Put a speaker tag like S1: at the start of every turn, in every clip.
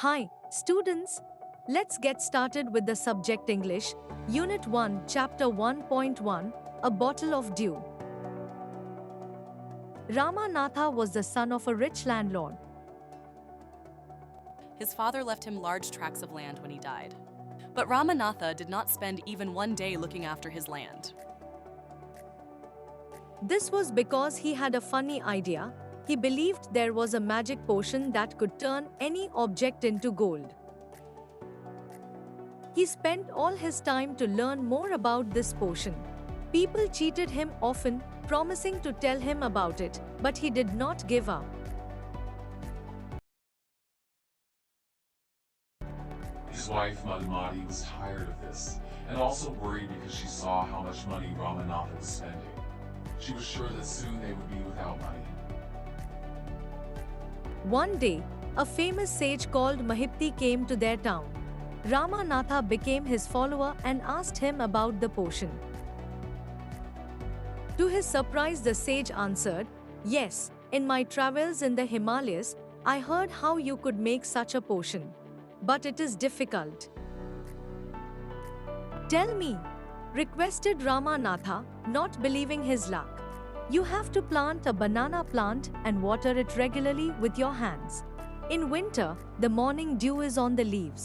S1: Hi, students. Let's get started with the subject English, Unit 1, Chapter 1.1, A Bottle of Dew. Ramanatha was the son of a rich landlord.
S2: His father left him large tracts of land when he died. But Ramanatha did not spend even one day looking after his land.
S1: This was because he had a funny idea. He believed there was a magic potion that could turn any object into gold. He spent all his time to learn more about this potion. People cheated him often, promising to tell him about it, but he did not give up.
S3: His wife Madhumati was tired of this, and also worried because she saw how much money Ramanatha was spending. She was sure that soon they would be without money.
S1: One day, a famous sage called Mahipti came to their town. Ramanatha became his follower and asked him about the potion. To his surprise, the sage answered, "Yes, in my travels in the Himalayas, I heard how you could make such a potion. But it is difficult." "Tell me," requested Ramanatha, not believing his luck. "You have to plant a banana plant and water it regularly with your hands. In winter, the morning dew is on the leaves.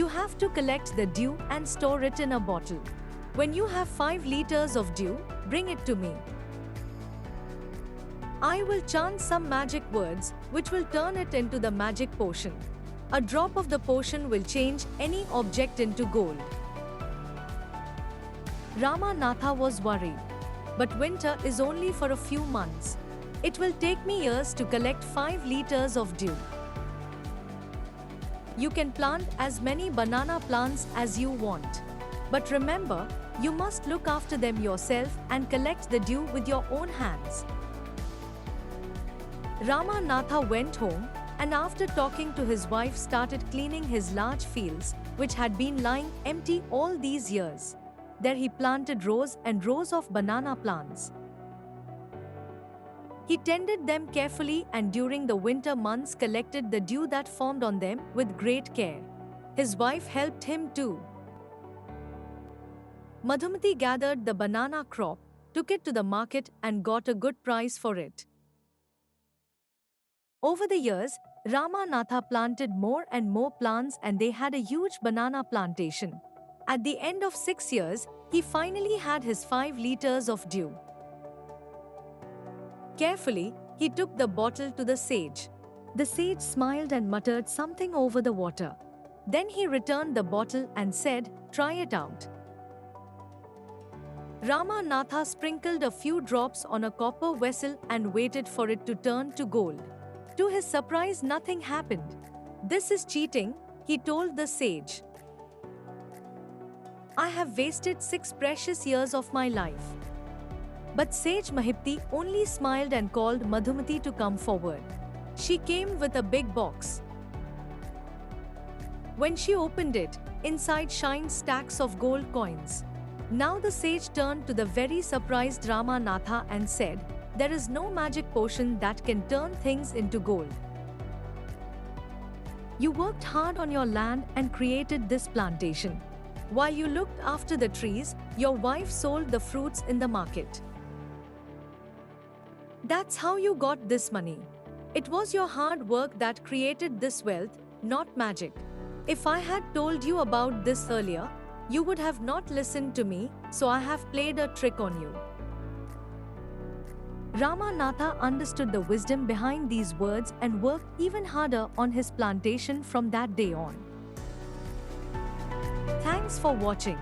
S1: You have to collect the dew and store it in a bottle. When you have 5 liters of dew, bring it to me. I will chant some magic words, which will turn it into the magic potion. A drop of the potion will change any object into gold." Ramanatha was worried. "But winter is only for a few months. It will take me years to collect 5 liters of dew. You can plant as many banana plants as you want. But remember, you must look after them yourself and collect the dew with your own hands." Ramanatha went home and after talking to his wife started cleaning his large fields, which had been lying empty all these years. There he planted rows and rows of banana plants. He tended them carefully and during the winter months collected the dew that formed on them with great care. His wife helped him too. Madhumati gathered the banana crop, took it to the market and got a good price for it. Over the years, Ramanatha planted more and more plants and they had a huge banana plantation. At the end of 6 years, he finally had his 5 liters of dew. Carefully, he took the bottle to the sage. The sage smiled and muttered something over the water. Then he returned the bottle and said, "Try it out." Ramanatha sprinkled a few drops on a copper vessel and waited for it to turn to gold. To his surprise, nothing happened. "This is cheating," he told the sage. "I have wasted 6 precious years of my life." But Sage Mahipti only smiled and called Madhumati to come forward. She came with a big box. When she opened it, inside shined stacks of gold coins. Now the sage turned to the very surprised Ramanatha and said, "There is no magic potion that can turn things into gold. You worked hard on your land and created this plantation. While you looked after the trees, your wife sold the fruits in the market. That's how you got this money. It was your hard work that created this wealth, not magic. If I had told you about this earlier, you would have not listened to me, so I have played a trick on you." Ramanatha understood the wisdom behind these words and worked even harder on his plantation from that day on. Thanks for watching.